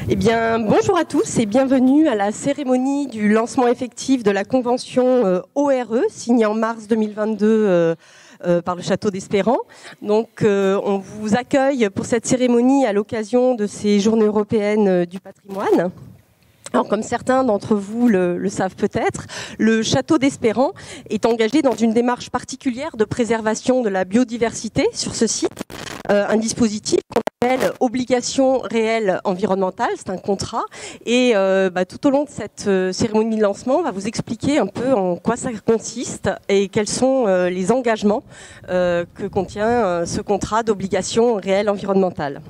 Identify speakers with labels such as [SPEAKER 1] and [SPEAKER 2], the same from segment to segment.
[SPEAKER 1] Eh bien, bonjour à tous et bienvenue à la cérémonie du lancement effectif de la convention ORE, signée en mars 2022 par le Château d'Espérant. Donc, on vous accueille pour cette cérémonie à l'occasion de ces Journées européennes du patrimoine. Alors, comme certains d'entre vous le savent peut-être, le Château d'Espérant est engagé dans une démarche particulière de préservation de la biodiversité sur ce site. Un dispositif qu'on appelle obligation réelle environnementale, c'est un contrat. Et tout au long de cette cérémonie de lancement, on va vous expliquer un peu en quoi ça consiste et quels sont les engagements que contient ce contrat d'obligation réelle environnementale.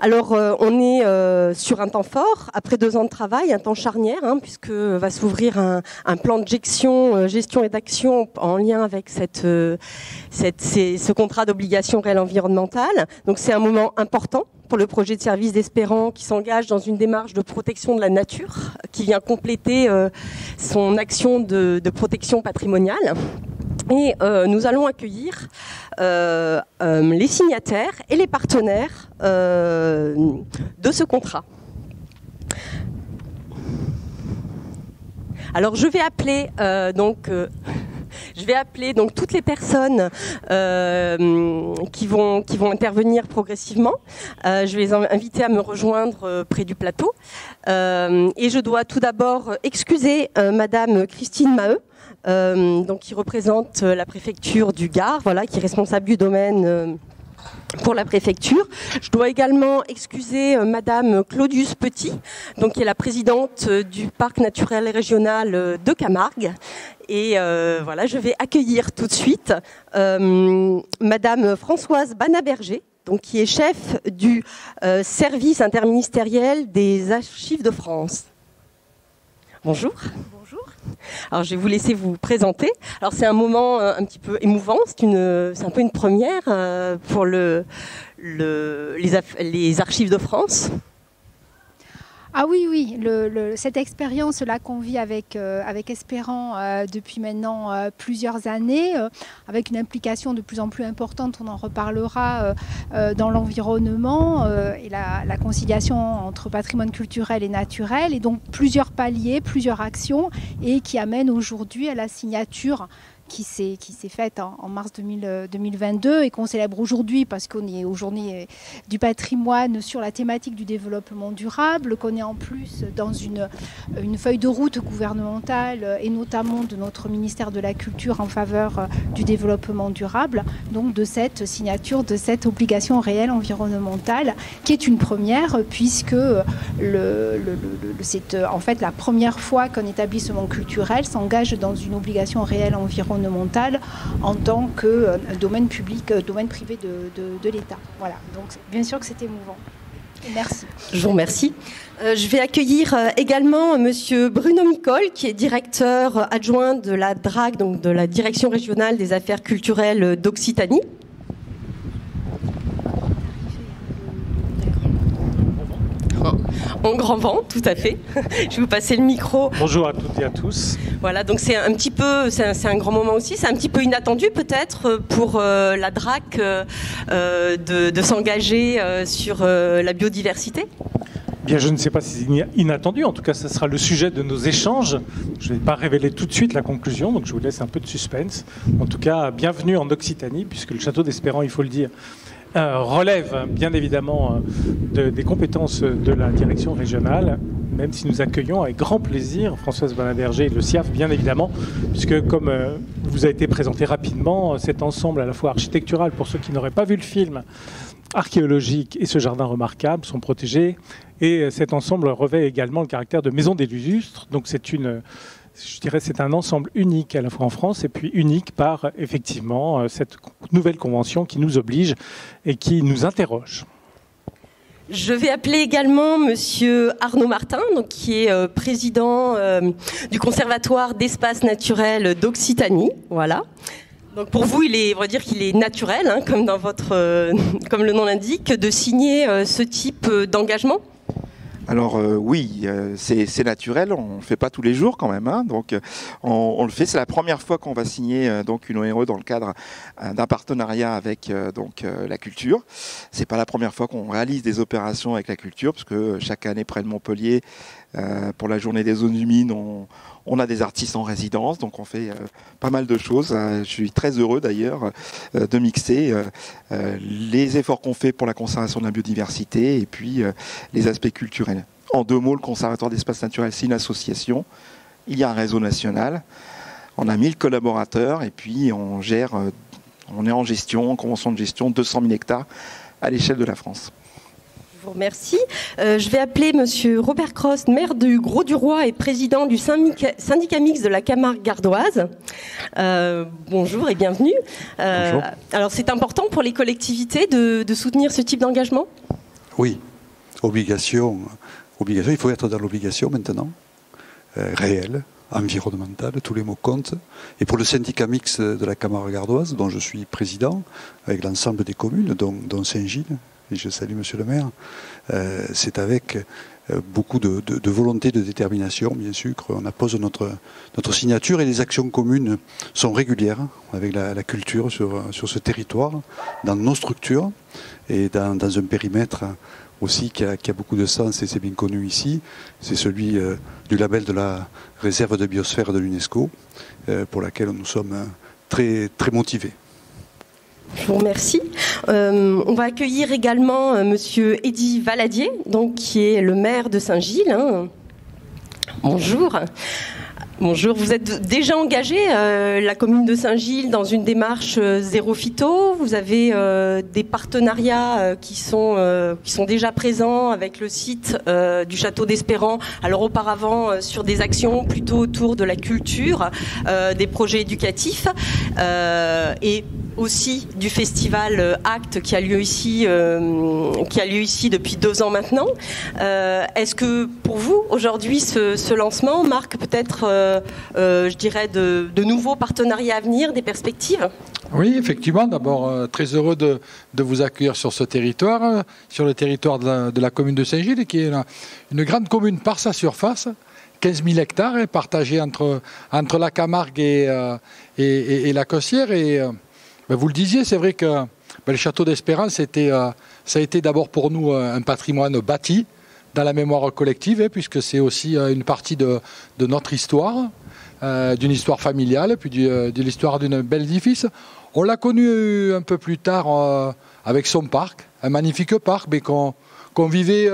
[SPEAKER 1] Alors, on est sur un temps fort, après 2 ans de travail, un temps charnière, puisque va s'ouvrir un plan de gestion et d'action en lien avec ce contrat d'obligation réelle environnementale. Donc, c'est un moment important pour le projet de service d'Espérant qui s'engage dans une démarche de protection de la nature, qui vient compléter son action de protection patrimoniale. Et nous allons accueillir les signataires et les partenaires de ce contrat. Alors je vais appeler donc toutes les personnes qui vont intervenir progressivement. Je vais les inviter à me rejoindre près du plateau. Et je dois tout d'abord excuser Madame Christine Maheu, qui représente la préfecture du Gard, qui est responsable du domaine pour la préfecture. Je dois également excuser Madame Claudius Petit, qui est la présidente du parc naturel régional de Camargue. Et je vais accueillir tout de suite Madame Françoise Banaberger, qui est chef du service interministériel des Archives de France. Bonjour. Alors, je vais vous laisser vous présenter. Alors, c'est un moment un petit peu émouvant. C'est un peu une première pour les Archives de France.
[SPEAKER 2] Ah oui, cette expérience-là qu'on vit avec Espérant depuis maintenant plusieurs années, avec une implication de plus en plus importante, on en reparlera, dans l'environnement et la conciliation entre patrimoine culturel et naturel, et donc plusieurs paliers, plusieurs actions, et qui amènent aujourd'hui à la signature qui s'est faite en mars 2022 et qu'on célèbre aujourd'hui parce qu'on est aux Journées du patrimoine sur la thématique du développement durable, qu'on est en plus dans une feuille de route gouvernementale et notamment de notre ministère de la Culture en faveur du développement durable, donc de cette signature, de cette obligation réelle environnementale qui est une première puisque c'est en fait la première fois qu'un établissement culturel s'engage dans une obligation réelle environnementale en tant que domaine public, domaine privé de l'État. Voilà, donc bien sûr que c'est émouvant. Merci.
[SPEAKER 1] Je vous remercie. Je vais accueillir également Monsieur Bruno Micol, qui est directeur adjoint de la DRAC, donc de la Direction régionale des affaires culturelles d'Occitanie. En grand vent, tout à fait. Je vais vous passer le micro.
[SPEAKER 3] Bonjour à toutes et à tous.
[SPEAKER 1] Voilà, donc c'est un grand moment aussi. C'est un petit peu inattendu peut-être pour la DRAC de s'engager sur la biodiversité.
[SPEAKER 3] Bien, je ne sais pas si c'est inattendu. En tout cas, ce sera le sujet de nos échanges. Je ne vais pas révéler tout de suite la conclusion, donc je vous laisse un peu de suspense. En tout cas, bienvenue en Occitanie, puisque le Château d'Espérant, il faut le dire, relève bien évidemment des compétences de la direction régionale, même si nous accueillons avec grand plaisir Françoise Banaberger et le SIAF, bien évidemment, puisque comme vous a été présenté rapidement, cet ensemble à la fois architectural, pour ceux qui n'auraient pas vu le film, archéologique et ce jardin remarquable sont protégés, et cet ensemble revêt également le caractère de maison des lustres, donc c'est un ensemble unique à la fois en France et puis unique par effectivement cette nouvelle convention qui nous oblige et qui nous interroge.
[SPEAKER 1] Je vais appeler également Monsieur Arnaud Martin, qui est président du Conservatoire d'espaces naturels d'Occitanie. Voilà. Donc pour vous, on va dire qu'il est naturel, comme le nom l'indique, de signer ce type d'engagement.
[SPEAKER 4] Alors oui, c'est naturel, on ne le fait pas tous les jours quand même, hein, donc on le fait. C'est la première fois qu'on va signer donc une ORE dans le cadre d'un partenariat avec la culture. C'est pas la première fois qu'on réalise des opérations avec la culture, parce que chaque année près de Montpellier, pour la journée des zones humides, on a des artistes en résidence, donc on fait pas mal de choses. Je suis très heureux d'ailleurs de mixer les efforts qu'on fait pour la conservation de la biodiversité et puis les aspects culturels. En 2 mots, le Conservatoire d'espaces naturels, c'est une association. Il y a un réseau national. On a 1000 collaborateurs et puis on est en gestion, en convention de gestion, 200 000 hectares à l'échelle de la France.
[SPEAKER 1] Je vous remercie. Je vais appeler Monsieur Robert Cross, maire du Grau-du-Roi et président du syndicat mixte de la Camargue gardoise. Bonjour et bienvenue.
[SPEAKER 5] Bonjour.
[SPEAKER 1] Alors c'est important pour les collectivités de soutenir ce type d'engagement ?
[SPEAKER 5] Oui, obligation. Il faut être dans l'obligation maintenant, réelle, environnementale, tous les mots comptent. Et pour le syndicat mixte de la Camargue gardoise, dont je suis président, avec l'ensemble des communes, dont Saint-Gilles, et je salue Monsieur le maire, c'est avec beaucoup de volonté, de détermination, bien sûr, qu'on appose notre signature, et les actions communes sont régulières avec la culture sur ce territoire, dans nos structures et dans un périmètre aussi qui a beaucoup de sens, et c'est bien connu ici, c'est celui du label de la réserve de biosphère de l'UNESCO, pour laquelle nous sommes très, très motivés.
[SPEAKER 1] Je vous remercie. On va accueillir également Monsieur Eddy Valadier, donc, qui est le maire de Saint-Gilles. Hein. Bonjour. Bonjour, vous êtes déjà engagé, la commune de Saint-Gilles, dans une démarche zéro phyto. Vous avez des partenariats qui sont déjà présents avec le site du château d'Espérant. Alors auparavant sur des actions plutôt autour de la culture, des projets éducatifs et aussi du festival Actes qui a lieu ici depuis 2 ans maintenant. Est-ce que pour vous aujourd'hui ce lancement marque peut-être je dirais de nouveaux partenariats à venir, des perspectives?
[SPEAKER 6] Oui, effectivement. D'abord, très heureux de vous accueillir sur ce territoire, sur le territoire de la commune de Saint-Gilles, qui est une grande commune par sa surface, 15 000 hectares, partagés entre la Camargue et la Cossière. Et vous le disiez, c'est vrai que le château d'Espérance, ça a été d'abord pour nous un patrimoine bâti dans la mémoire collective, puisque c'est aussi une partie de notre histoire, d'une histoire familiale, puis de l'histoire d'un bel édifice. On l'a connu un peu plus tard avec son parc, un magnifique parc, mais qu'on vivait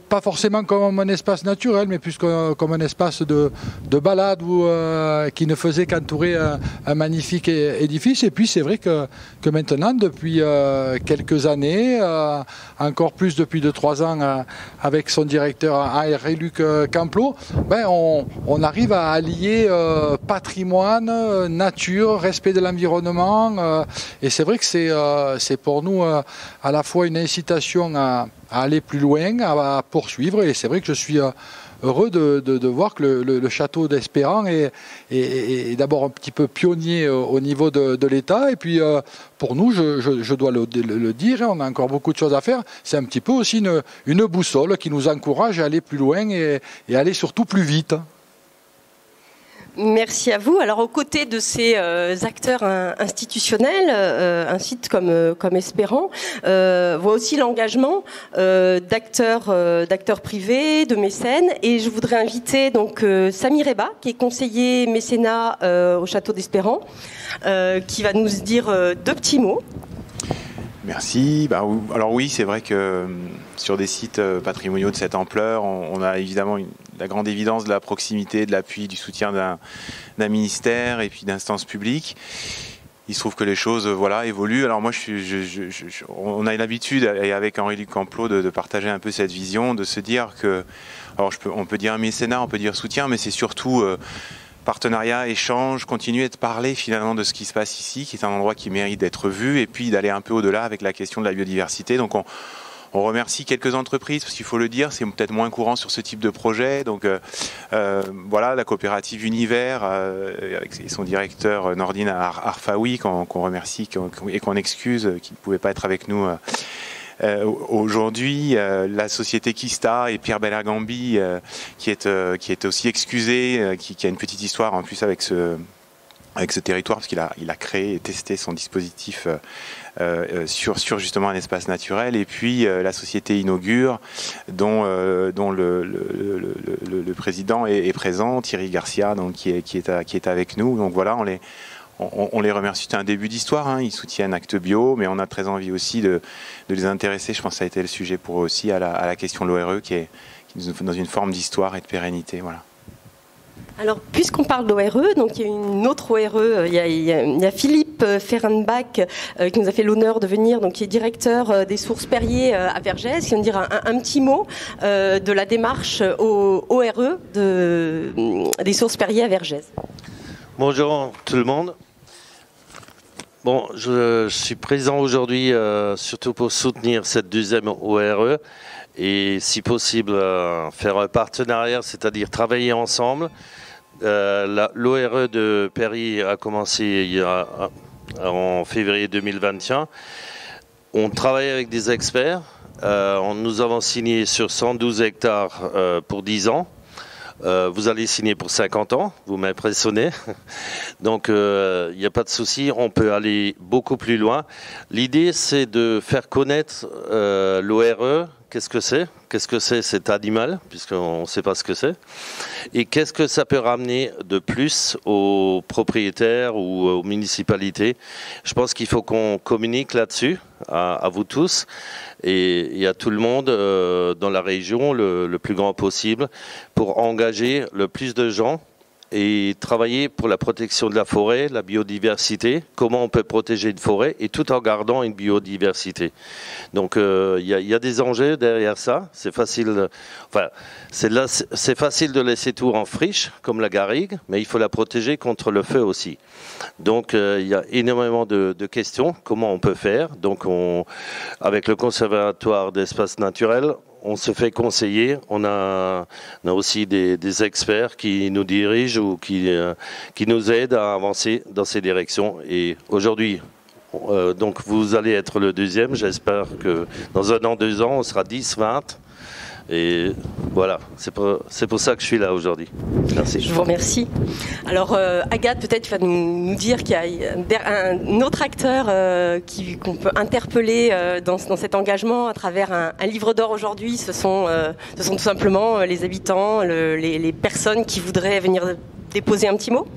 [SPEAKER 6] pas forcément comme un espace naturel, mais plus comme un espace de balade qui ne faisait qu'entourer un magnifique édifice. Et puis c'est vrai que maintenant, depuis quelques années, encore plus depuis 2-3 ans, avec son directeur Henri-Luc Camplot, on arrive à allier patrimoine, nature, respect de l'environnement. Et c'est vrai que c'est pour nous à la fois une incitation à aller plus loin, à poursuivre. Et c'est vrai que je suis heureux de voir que le château d'Espérant est d'abord un petit peu pionnier au niveau de l'État. Et puis pour nous, je dois le dire, on a encore beaucoup de choses à faire. C'est un petit peu aussi une boussole qui nous encourage à aller plus loin et aller surtout plus vite.
[SPEAKER 1] Merci à vous. Alors, aux côtés de ces acteurs institutionnels, un site comme Espérant voit aussi l'engagement d'acteurs privés, de mécènes. Et je voudrais inviter donc Samy Reba, qui est conseiller mécénat au château d'Espérant, qui va nous dire 2 petits mots.
[SPEAKER 7] Merci. Alors oui, c'est vrai que sur des sites patrimoniaux de cette ampleur, on a évidemment la grande évidence de la proximité, de l'appui, du soutien d'un ministère et puis d'instances publiques. Il se trouve que les choses évoluent. Alors moi, on a l'habitude, et avec Henri-Luc Camplot, de partager un peu cette vision, de se dire que, on peut dire mécénat, on peut dire soutien, mais c'est surtout partenariat, échange, continuer de parler finalement de ce qui se passe ici, qui est un endroit qui mérite d'être vu, et puis d'aller un peu au-delà avec la question de la biodiversité. Donc on remercie quelques entreprises, parce qu'il faut le dire, c'est peut-être moins courant sur ce type de projet. Donc la coopérative Univers, avec son directeur Nordine Arfaoui, qu'on remercie et qu'on excuse, qui ne pouvait pas être avec nous Aujourd'hui, la société Keystar et Pierre Bellergambi, qui est aussi excusé, qui a une petite histoire en plus avec ce territoire, parce qu'il a créé et testé son dispositif sur justement un espace naturel, et puis la société Inaugure, dont le président est présent, Thierry Garcia, donc, qui est avec nous. Donc voilà, on les remercie. C'est un début d'histoire, hein. Ils soutiennent Acte Bio, mais on a très envie aussi de les intéresser. Je pense que ça a été le sujet pour eux aussi à la question de l'ORE, qui est dans une forme d'histoire et de pérennité. Voilà.
[SPEAKER 1] Alors, puisqu'on parle d'ORE, donc il y a une autre ORE, il y a Philippe Fehrenbach qui nous a fait l'honneur de venir, donc qui est directeur des sources Perrier à Vergès, qui vient de dire un petit mot de la démarche ORE des sources Perrier à Vergès.
[SPEAKER 8] Bonjour tout le monde. Bon, je suis présent aujourd'hui surtout pour soutenir cette deuxième ORE et si possible faire un partenariat, c'est-à-dire travailler ensemble. L'ORE de Perrier a commencé en février 2021. On travaille avec des experts. Nous avons signé sur 112 hectares pour 10 ans. Vous allez signer pour 50 ans, vous m'impressionnez. Donc il n'y a pas de souci, on peut aller beaucoup plus loin. L'idée, c'est de faire connaître l'ORE. Qu'est-ce que c'est? Qu'est-ce que c'est cet animal, puisqu'on ne sait pas ce que c'est? Et qu'est-ce que ça peut ramener de plus aux propriétaires ou aux municipalités? Je pense qu'il faut qu'on communique là-dessus, à vous tous, et à tout le monde dans la région, le plus grand possible, pour engager le plus de gens et travailler pour la protection de la forêt, la biodiversité, comment on peut protéger une forêt et tout en gardant une biodiversité. Donc il y a des enjeux derrière ça. C'est facile, enfin, c'est facile de laisser tout en friche comme la garrigue, mais il faut la protéger contre le feu aussi. Donc il y a énormément de questions. Comment on peut faire? Donc avec le Conservatoire d'espaces naturels, on se fait conseiller, on a aussi des experts qui nous dirigent ou qui nous aident à avancer dans ces directions. Et aujourd'hui, donc vous allez être le deuxième, j'espère que dans 1 an, 2 ans, on sera 10, 20. Et voilà, c'est pour ça que je suis là aujourd'hui. Merci.
[SPEAKER 1] Je vous remercie. Alors Agathe, peut-être tu vas nous dire qu'il y a un autre acteur qu'on peut interpeller dans cet engagement à travers un livre d'or aujourd'hui. Ce sont tout simplement les habitants, les personnes qui voudraient venir déposer un petit mot.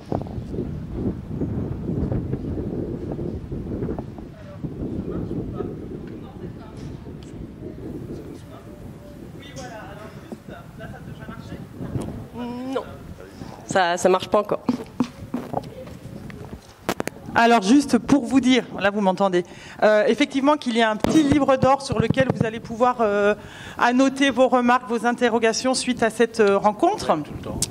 [SPEAKER 1] Ça marche pas encore.
[SPEAKER 9] Alors juste pour vous dire, là vous m'entendez, effectivement qu'il y a un petit livre d'or sur lequel vous allez pouvoir annoter vos remarques, vos interrogations suite à cette rencontre.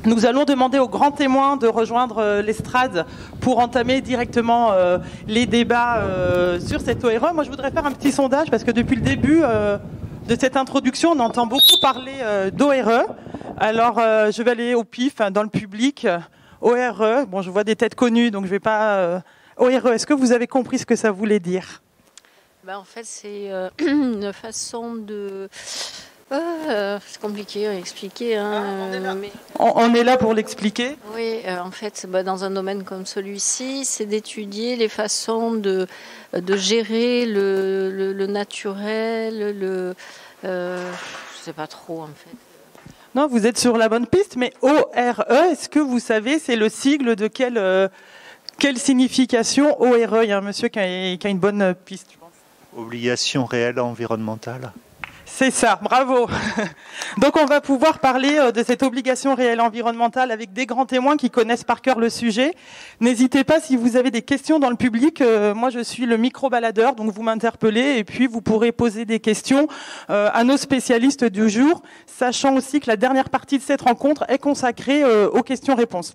[SPEAKER 9] Nous allons demander aux grands témoins de rejoindre l'estrade pour entamer directement les débats sur cette ORE. Moi je voudrais faire un petit sondage parce que depuis le début de cette introduction on entend beaucoup parler d'ORE. Alors, je vais aller au pif dans le public. ORE, bon, je vois des têtes connues, donc je vais pas... ORE, est-ce que vous avez compris ce que ça voulait dire?
[SPEAKER 10] En fait, c'est une façon de... c'est compliqué à expliquer. Hein,
[SPEAKER 9] on est là pour l'expliquer.
[SPEAKER 10] Oui, en fait, dans un domaine comme celui-ci, c'est d'étudier les façons de gérer le naturel, je ne sais pas trop, en fait.
[SPEAKER 9] Non, vous êtes sur la bonne piste, mais ORE, est-ce que vous savez, c'est le sigle de quelle signification ORE? Il y a un monsieur qui a une bonne piste, je pense.
[SPEAKER 11] Obligation réelle environnementale.
[SPEAKER 9] C'est ça, bravo. Donc on va pouvoir parler de cette obligation réelle environnementale avec des grands témoins qui connaissent par cœur le sujet. N'hésitez pas si vous avez des questions dans le public. Moi je suis le micro-baladeur, donc vous m'interpellez et puis vous pourrez poser des questions à nos spécialistes du jour, sachant aussi que la dernière partie de cette rencontre est consacrée aux questions-réponses.